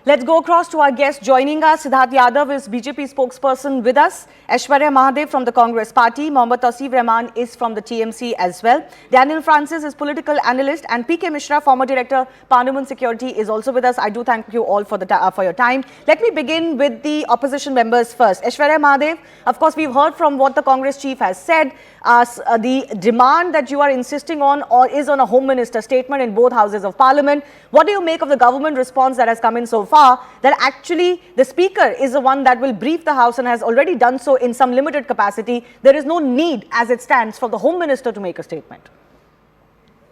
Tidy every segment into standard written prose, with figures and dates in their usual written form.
Let's go across to our guest joining us. Siddharth Yadav is BJP spokesperson with us. Aiyshwarya Mahadev from the Congress Party. Mohammad Tauseef Rahman is from the TMC as well. Daniel Francis is political analyst, and PK Mishra, former director, Parliament Security, is also with us. I do thank you all for your time. Let me begin with the opposition members first. Aiyshwarya Mahadev, of course, we've heard from what the Congress chief has said. The demand that you are insisting on is on a Home Minister statement in both houses of Parliament. What do you make of the government response that has come in so far, that actually the Speaker is the one that will brief the House and has already done so in some limited capacity? There is no need, as it stands, for the Home Minister to make a statement.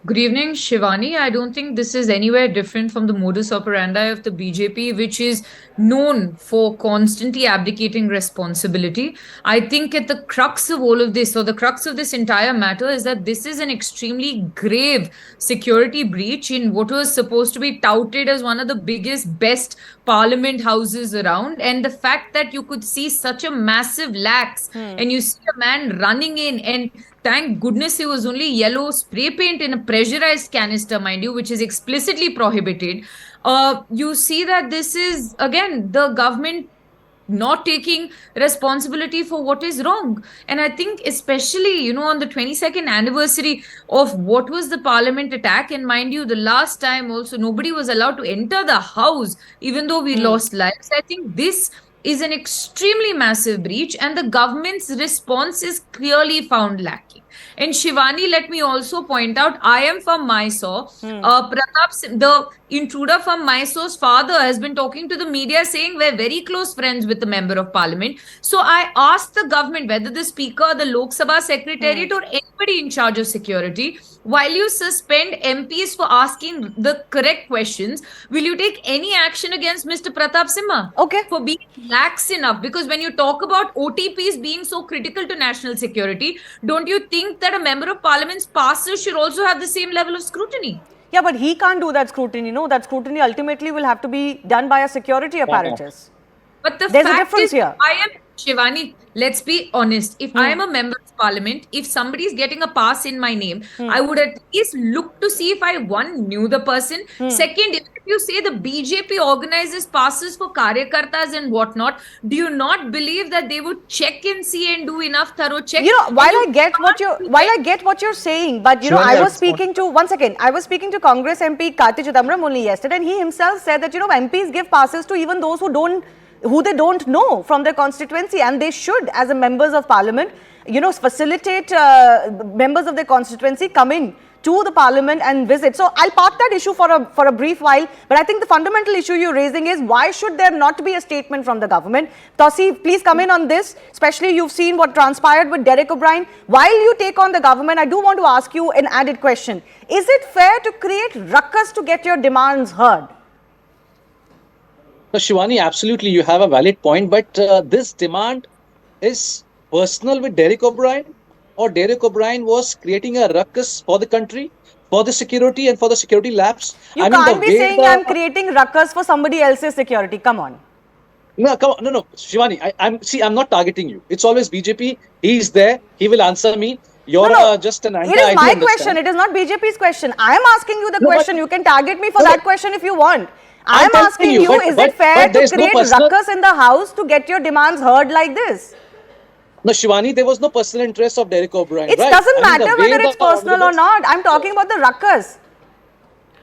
Good evening, Shivani. I don't think this is anywhere different from the modus operandi of the BJP, which is known for constantly abdicating responsibility. I think at the crux of all of this, or the crux of this entire matter, is that this is an extremely grave security breach in what was supposed to be touted as one of the biggest, best parliament houses around. And the fact that you could see such a massive lax and you see a man running in, and thank goodness it was only yellow spray paint in a pressurized canister, mind you, which is explicitly prohibited. You see that this is, again, the government not taking responsibility for what is wrong. And I think especially, on the 22nd anniversary of what was the parliament attack, and mind you, the last time also nobody was allowed to enter the house, even though we lost lives. I think this is an extremely massive breach, and the government's response is clearly found lacking. And Shivani, let me also point out, I am from Mysore. The intruder from Mysore's father has been talking to the media saying we're very close friends with the member of parliament. So I asked the government, whether the speaker, the Lok Sabha secretariat or anybody in charge of security, while you suspend MPs for asking the correct questions, will you take any action against Mr. Pratap Simha for being lax enough? Because when you talk about OTPs being so critical to national security, don't you think that a member of parliament's passes should also have the same level of scrutiny? Yeah, but he can't do that scrutiny. No, that scrutiny ultimately will have to be done by a security apparatus. But there's a difference here. Shivani, let's be honest. If I am a member of parliament, if somebody is getting a pass in my name, I would at least look to see if I, one, knew the person. Second, if you say the BJP organizes passes for karyakartas and whatnot, do you not believe that they would check and see and do enough thorough checks? While I get what you're saying, but I was speaking to Congress MP Karti Chidambaram only yesterday, and he himself said that MPs give passes to even those who they don't know from their constituency, and they should, as a members of parliament, facilitate members of their constituency coming to the parliament and visit. So I'll park that issue for a brief while, but I think the fundamental issue you're raising is, why should there not be a statement from the government? Tauseef, please come in on this. Especially, you've seen what transpired with Derek O'Brien. While you take on the government, I do want to ask you an added question. Is it fair to create ruckus to get your demands heard? No, Shivani, absolutely, you have a valid point, but this demand is personal with Derek O'Brien, or Derek O'Brien was creating a ruckus for the country, for the security and for the security lapse. You can't be saying I'm creating ruckus for somebody else's security. Come on. No, come on. No, Shivani, I'm not targeting you. It's always BJP. He's there. He will answer me. You're just an anchor. It is my question. It is not BJP's question. I am asking you the question. You can target me for that question if you want. I am asking you, is it fair to create ruckus in the house to get your demands heard like this? No, Shivani, there was no personal interest of Derek O'Brien. It doesn't matter whether it's personal or not. I'm talking about the ruckus.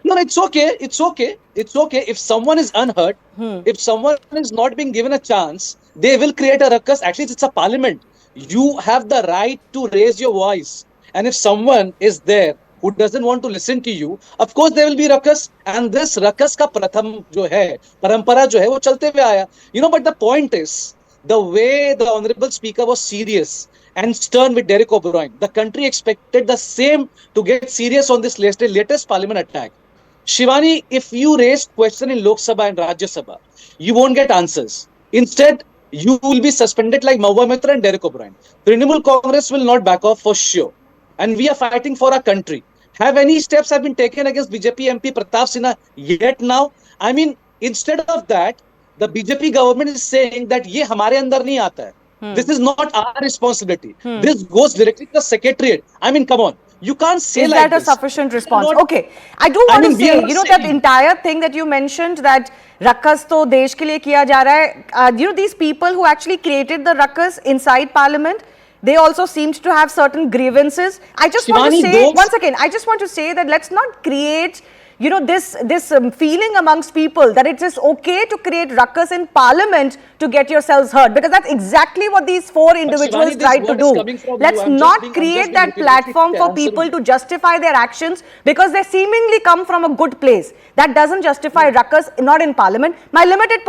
No, it's okay. It's okay. It's okay. If someone is unheard, if someone is not being given a chance, they will create a ruckus. Actually, it's a parliament. You have the right to raise your voice. And if someone is there who doesn't want to listen to you, of course there will be ruckus. And this ruckus ka pratham jo hai, parampara jo hai, wo chalte hue aaya. But the point is, the way the Honorable Speaker was serious and stern with Derek O'Brien, the country expected the same to get serious on this latest parliament attack. Shivani, if you raise question in Lok Sabha and Rajya Sabha, you won't get answers. Instead, you will be suspended like Mahua Mitra and Derek O'Brien. Trinamool Congress will not back off for sure. And we are fighting for our country. Have any steps have been taken against BJP MP Pratap Sinha yet now? I mean, instead of that, the BJP government is saying that ye hamare andar nahi aata hai. This is not our responsibility. This goes directly to the secretariat. I mean, come on. You can't say Is like that a this. sufficient response? Not- Okay. I do want mean, to we are say, not you know, that saying- entire thing that you mentioned, that ruckus to desh ke liye kiya ja raha hai. You know, these people who actually created the ruckus inside parliament, they also seemed to have certain grievances. I just want to Shivani, say, those- once again, I just want to say that let's not create, you know, this feeling amongst people that it is okay to create ruckus in parliament to get yourselves heard, because that's exactly what these four individuals Shivani, this tried to word is do. coming from Let's you. I'm not just create being that repeatedly platform for answering people you. to justify their actions because they seemingly come from a good place. That doesn't justify ruckus, not in parliament. My limited